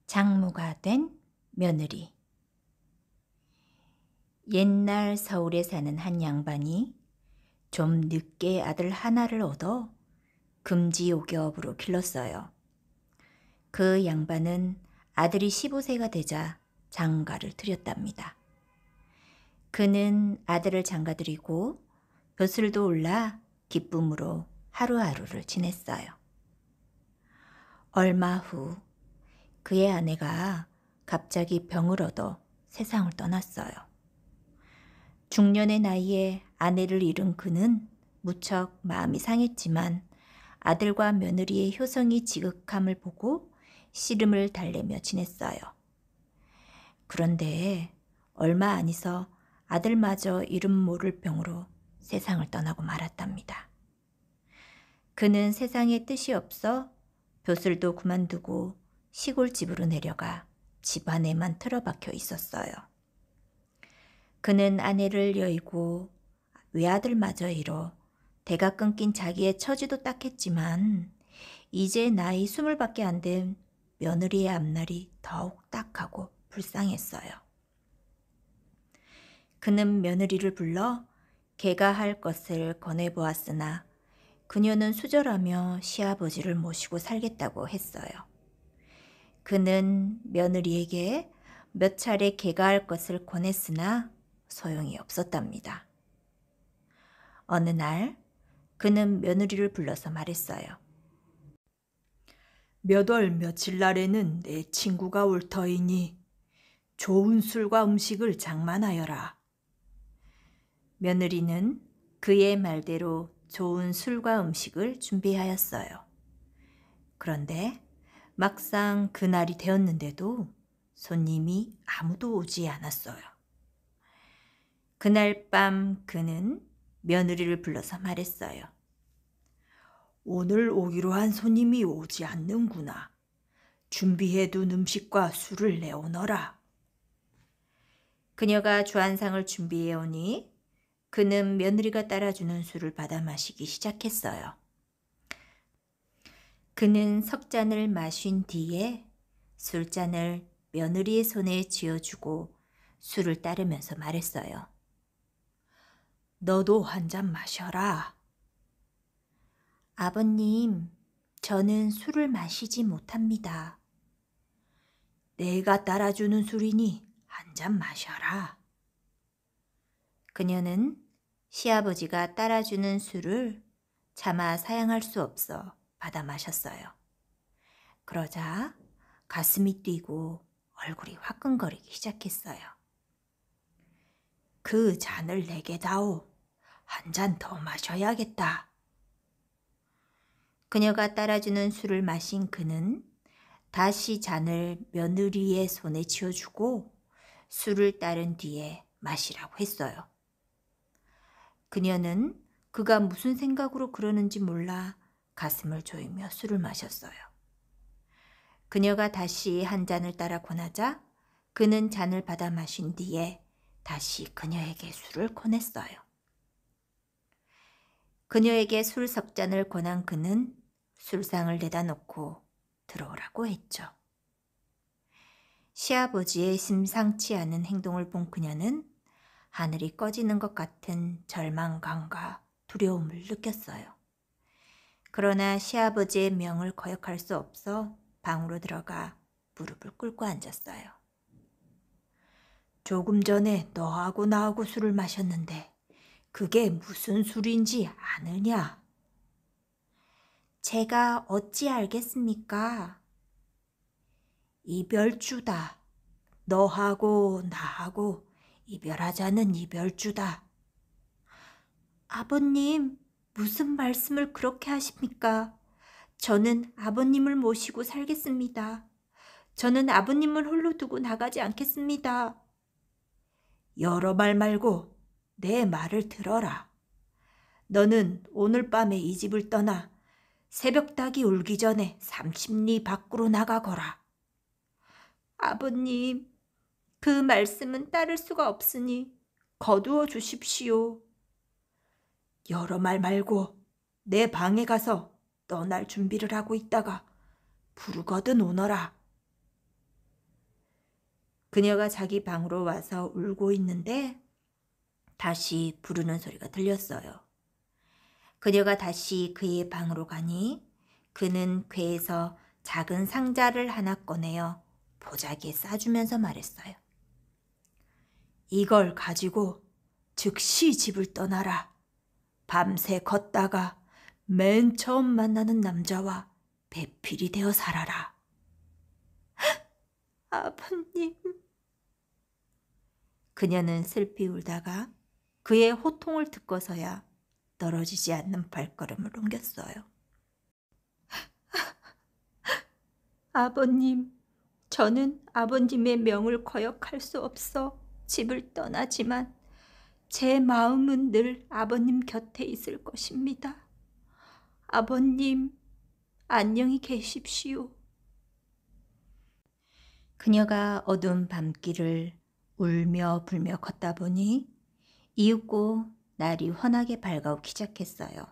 장모가 된 며느리. 옛날 서울에 사는 한 양반이 좀 늦게 아들 하나를 얻어 금지옥엽으로 길렀어요. 그 양반은 아들이 15세가 되자 장가를 들였답니다. 그는 아들을 장가들이고 벼슬도 올라 기쁨으로 하루하루를 지냈어요. 얼마 후 그의 아내가 갑자기 병을 얻어 세상을 떠났어요. 중년의 나이에 아내를 잃은 그는 무척 마음이 상했지만 아들과 며느리의 효성이 지극함을 보고 씨름을 달래며 지냈어요. 그런데 얼마 안 있어 아들마저 이름 모를 병으로 세상을 떠나고 말았답니다. 그는 세상에 뜻이 없어 벼슬도 그만두고 시골집으로 내려가 집안에만 틀어박혀 있었어요. 그는 아내를 여의고 외아들마저 잃어 대가 끊긴 자기의 처지도 딱했지만 이제 나이 20밖에 안 된 며느리의 앞날이 더욱 딱하고 불쌍했어요. 그는 며느리를 불러 개가 할 것을 권해보았으나 그녀는 수절하며 시아버지를 모시고 살겠다고 했어요. 그는 며느리에게 몇 차례 개가할 것을 권했으나 소용이 없었답니다. 어느 날 그는 며느리를 불러서 말했어요. 몇 월 며칠 날에는 내 친구가 올 터이니 좋은 술과 음식을 장만하여라. 며느리는 그의 말대로 좋은 술과 음식을 준비하였어요. 그런데 막상 그날이 되었는데도 손님이 아무도 오지 않았어요. 그날 밤 그는 며느리를 불러서 말했어요. 오늘 오기로 한 손님이 오지 않는구나. 준비해둔 음식과 술을 내오너라. 그녀가 주한상을 준비해 오니 그는 며느리가 따라주는 술을 받아 마시기 시작했어요. 그는 석 잔을 마신 뒤에 술잔을 며느리의 손에 쥐어주고 술을 따르면서 말했어요. 너도 한 잔 마셔라. 아버님, 저는 술을 마시지 못합니다. 내가 따라주는 술이니 한 잔 마셔라. 그녀는 시아버지가 따라주는 술을 차마 사양할 수 없어 받아 마셨어요. 그러자 가슴이 뛰고 얼굴이 화끈거리기 시작했어요. 그 잔을 내게 다오. 한 잔 더 마셔야겠다. 그녀가 따라주는 술을 마신 그는 다시 잔을 며느리의 손에 쥐어주고 술을 따른 뒤에 마시라고 했어요. 그녀는 그가 무슨 생각으로 그러는지 몰라 가슴을 조이며 술을 마셨어요. 그녀가 다시 한 잔을 따라 권하자 그는 잔을 받아 마신 뒤에 다시 그녀에게 술을 권했어요. 그녀에게 술 석 잔을 권한 그는 술상을 내다 놓고 들어오라고 했죠. 시아버지의 심상치 않은 행동을 본 그녀는 하늘이 꺼지는 것 같은 절망감과 두려움을 느꼈어요. 그러나 시아버지의 명을 거역할 수 없어 방으로 들어가 무릎을 꿇고 앉았어요. 조금 전에 너하고 나하고 술을 마셨는데 그게 무슨 술인지 아느냐? 제가 어찌 알겠습니까? 이별주다. 너하고 나하고 이별하자는 이별주다. 아버님, 무슨 말씀을 그렇게 하십니까? 저는 아버님을 모시고 살겠습니다. 저는 아버님을 홀로 두고 나가지 않겠습니다. 여러 말 말고 내 말을 들어라. 너는 오늘 밤에 이 집을 떠나 새벽닭이 울기 전에 30리 밖으로 나가거라. 아버님, 그 말씀은 따를 수가 없으니 거두어 주십시오. 여러 말 말고 내 방에 가서 떠날 준비를 하고 있다가 부르거든 오너라. 그녀가 자기 방으로 와서 울고 있는데 다시 부르는 소리가 들렸어요. 그녀가 다시 그의 방으로 가니 그는 궤에서 작은 상자를 하나 꺼내어 보자기에 싸주면서 말했어요. 이걸 가지고 즉시 집을 떠나라. 밤새 걷다가 맨 처음 만나는 남자와 배필이 되어 살아라. 아버님. 그녀는 슬피 울다가 그의 호통을 듣고서야 떨어지지 않는 발걸음을 옮겼어요. 아버님, 저는 아버님의 명을 거역할 수 없어 집을 떠나지만 제 마음은 늘 아버님 곁에 있을 것입니다. 아버님, 안녕히 계십시오. 그녀가 어두운 밤길을 울며 불며 걷다 보니 이윽고 날이 환하게 밝아오기 시작했어요.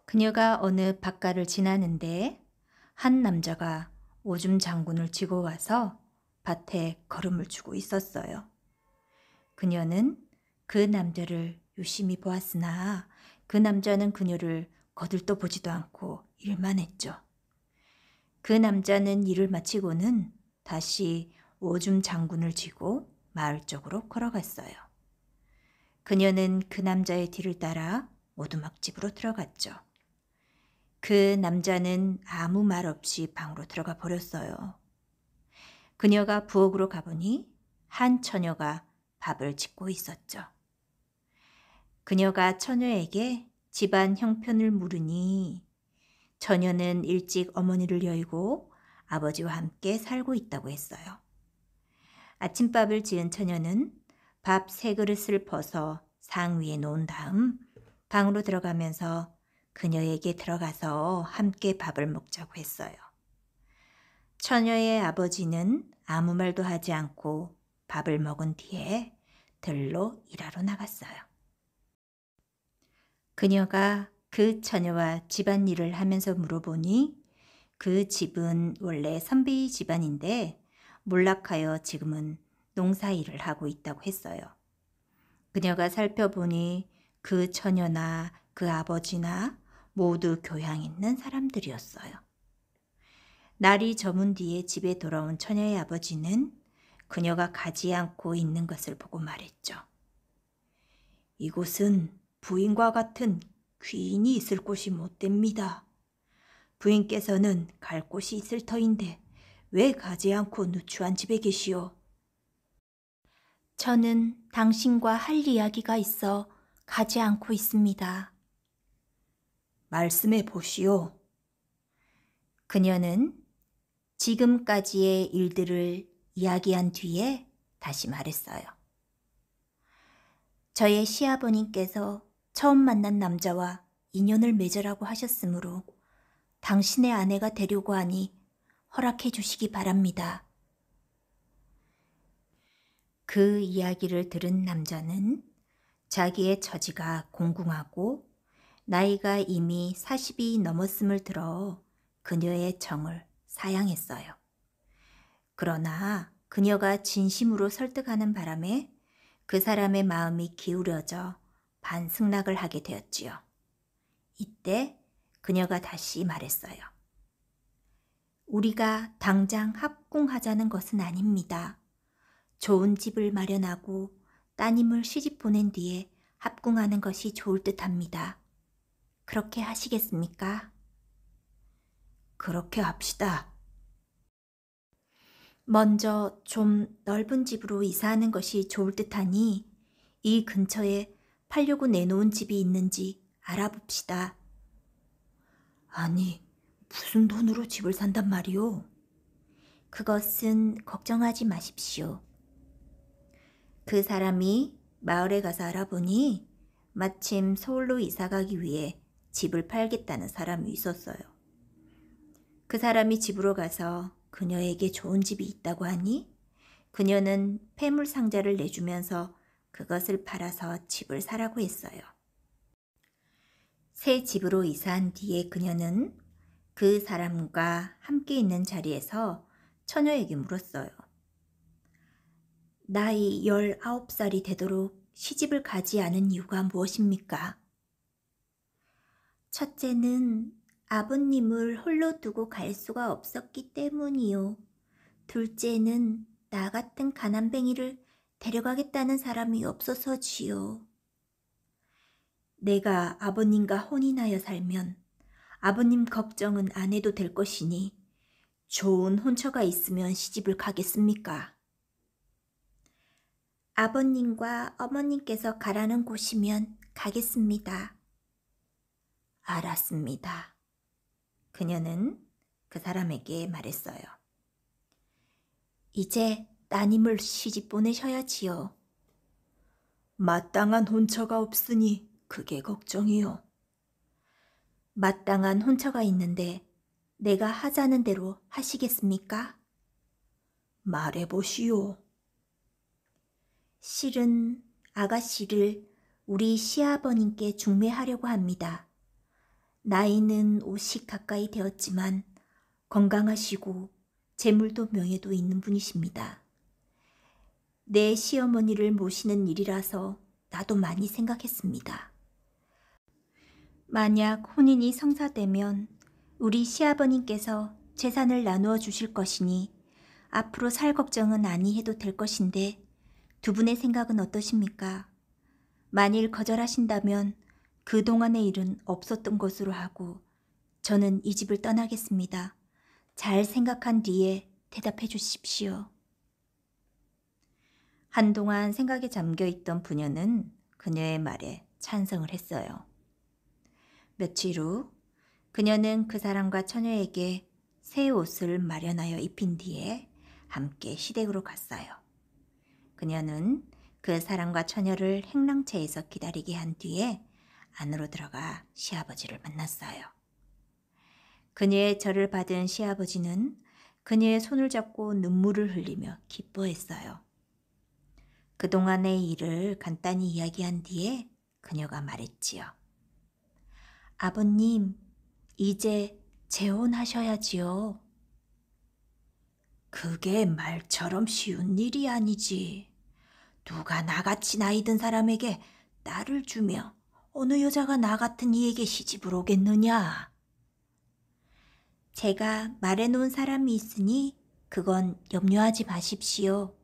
그녀가 어느 밭가를 지나는데 한 남자가 오줌 장군을 쥐고 와서 밭에 걸음을 주고 있었어요. 그녀는 그 남자를 유심히 보았으나 그 남자는 그녀를 거들떠 보지도 않고 일만 했죠. 그 남자는 일을 마치고는 다시 오줌 장군을 쥐고 마을 쪽으로 걸어갔어요. 그녀는 그 남자의 뒤를 따라 오두막집으로 들어갔죠. 그 남자는 아무 말 없이 방으로 들어가 버렸어요. 그녀가 부엌으로 가보니 한 처녀가 밥을 짓고 있었죠. 그녀가 처녀에게 집안 형편을 물으니 처녀는 일찍 어머니를 여의고 아버지와 함께 살고 있다고 했어요. 아침밥을 지은 처녀는 밥 3그릇을 벗어 상 위에 놓은 다음 방으로 들어가면서 그녀에게 들어가서 함께 밥을 먹자고 했어요. 처녀의 아버지는 아무 말도 하지 않고 밥을 먹은 뒤에 들로 일하러 나갔어요. 그녀가 그 처녀와 집안일을 하면서 물어보니 그 집은 원래 선비 집안인데 몰락하여 지금은 농사일을 하고 있다고 했어요. 그녀가 살펴보니 그 처녀나 그 아버지나 모두 교양 있는 사람들이었어요. 날이 저문 뒤에 집에 돌아온 처녀의 아버지는 그녀가 가지 않고 있는 것을 보고 말했죠. 이곳은 부인과 같은 귀인이 있을 곳이 못 됩니다. 부인께서는 갈 곳이 있을 터인데 왜 가지 않고 누추한 집에 계시오? 저는 당신과 할 이야기가 있어 가지 않고 있습니다. 말씀해 보시오. 그녀는 지금까지의 일들을 이야기한 뒤에 다시 말했어요. 저의 시아버님께서 처음 만난 남자와 인연을 맺으라고 하셨으므로 당신의 아내가 되려고 하니 허락해 주시기 바랍니다. 그 이야기를 들은 남자는 자기의 처지가 공궁하고 나이가 이미 40이 넘었음을 들어 그녀의 정을 사양했어요. 그러나 그녀가 진심으로 설득하는 바람에 그 사람의 마음이 기울여져 반승낙을 하게 되었지요. 이때 그녀가 다시 말했어요. 우리가 당장 합궁하자는 것은 아닙니다. 좋은 집을 마련하고 따님을 시집 보낸 뒤에 합궁하는 것이 좋을 듯합니다. 그렇게 하시겠습니까? 그렇게 합시다. 먼저 좀 넓은 집으로 이사하는 것이 좋을 듯하니 이 근처에 팔려고 내놓은 집이 있는지 알아봅시다. 아니, 무슨 돈으로 집을 산단 말이오? 그것은 걱정하지 마십시오. 그 사람이 마을에 가서 알아보니 마침 서울로 이사가기 위해 집을 팔겠다는 사람이 있었어요. 그 사람이 집으로 가서 그녀에게 좋은 집이 있다고 하니 그녀는 폐물 상자를 내주면서 그것을 팔아서 집을 사라고 했어요. 새 집으로 이사한 뒤에 그녀는 그 사람과 함께 있는 자리에서 처녀에게 물었어요. 나이 19살이 되도록 시집을 가지 않은 이유가 무엇입니까? 첫째는 아버님을 홀로 두고 갈 수가 없었기 때문이요. 둘째는 나 같은 가난뱅이를 데려가겠다는 사람이 없어서지요. 내가 아버님과 혼인하여 살면 아버님 걱정은 안 해도 될 것이니 좋은 혼처가 있으면 시집을 가겠습니까? 아버님과 어머님께서 가라는 곳이면 가겠습니다. 알았습니다. 그녀는 그 사람에게 말했어요. 이제 따님을 시집 보내셔야지요. 마땅한 혼처가 없으니 그게 걱정이요. 마땅한 혼처가 있는데 내가 하자는 대로 하시겠습니까? 말해보시오. 실은 아가씨를 우리 시아버님께 중매하려고 합니다. 나이는 50 가까이 되었지만 건강하시고 재물도 명예도 있는 분이십니다. 내 시어머니를 모시는 일이라서 나도 많이 생각했습니다. 만약 혼인이 성사되면 우리 시아버님께서 재산을 나누어 주실 것이니 앞으로 살 걱정은 아니 해도 될 것인데 두 분의 생각은 어떠십니까? 만일 거절하신다면 그동안의 일은 없었던 것으로 하고 저는 이 집을 떠나겠습니다. 잘 생각한 뒤에 대답해 주십시오. 한동안 생각에 잠겨 있던 부녀는 그녀의 말에 찬성을 했어요. 며칠 후 그녀는 그 사람과 처녀에게 새 옷을 마련하여 입힌 뒤에 함께 시댁으로 갔어요. 그녀는 그 사람과 처녀를 행랑채에서 기다리게 한 뒤에 안으로 들어가 시아버지를 만났어요. 그녀의 절을 받은 시아버지는 그녀의 손을 잡고 눈물을 흘리며 기뻐했어요. 그동안의 일을 간단히 이야기한 뒤에 그녀가 말했지요. 아버님, 이제 재혼하셔야지요. 그게 말처럼 쉬운 일이 아니지. 누가 나같이 나이 든 사람에게 딸을 주며 어느 여자가 나 같은 이에게 시집을 오겠느냐. 제가 말해놓은 사람이 있으니 그건 염려하지 마십시오.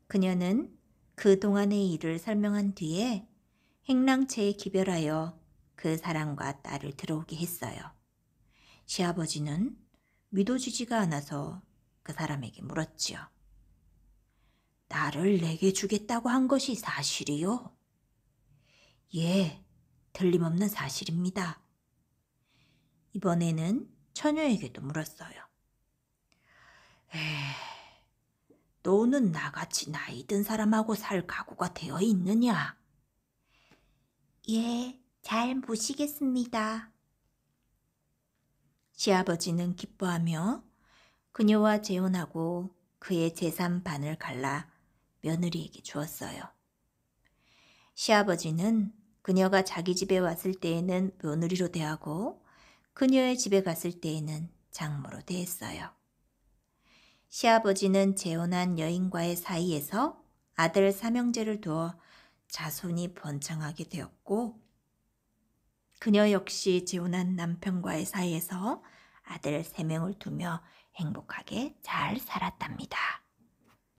그녀는 그동안의 일을 설명한 뒤에 행랑채에 기별하여 그 사람과 딸을 들어오게 했어요. 시아버지는 믿어지지가 않아서 그 사람에게 물었지요. 딸을 내게 주겠다고 한 것이 사실이요? 예, 틀림없는 사실입니다. 이번에는 처녀에게도 물었어요. 너는 나같이 나이 든 사람하고 살 각오가 되어 있느냐? 예, 잘 모시겠습니다. 시아버지는 기뻐하며 그녀와 재혼하고 그의 재산 반을 갈라 며느리에게 주었어요. 시아버지는 그녀가 자기 집에 왔을 때에는 며느리로 대하고 그녀의 집에 갔을 때에는 장모로 대했어요. 시아버지는 재혼한 여인과의 사이에서 아들 삼형제를 두어 자손이 번창하게 되었고 그녀 역시 재혼한 남편과의 사이에서 아들 3명을 두며 행복하게 잘 살았답니다.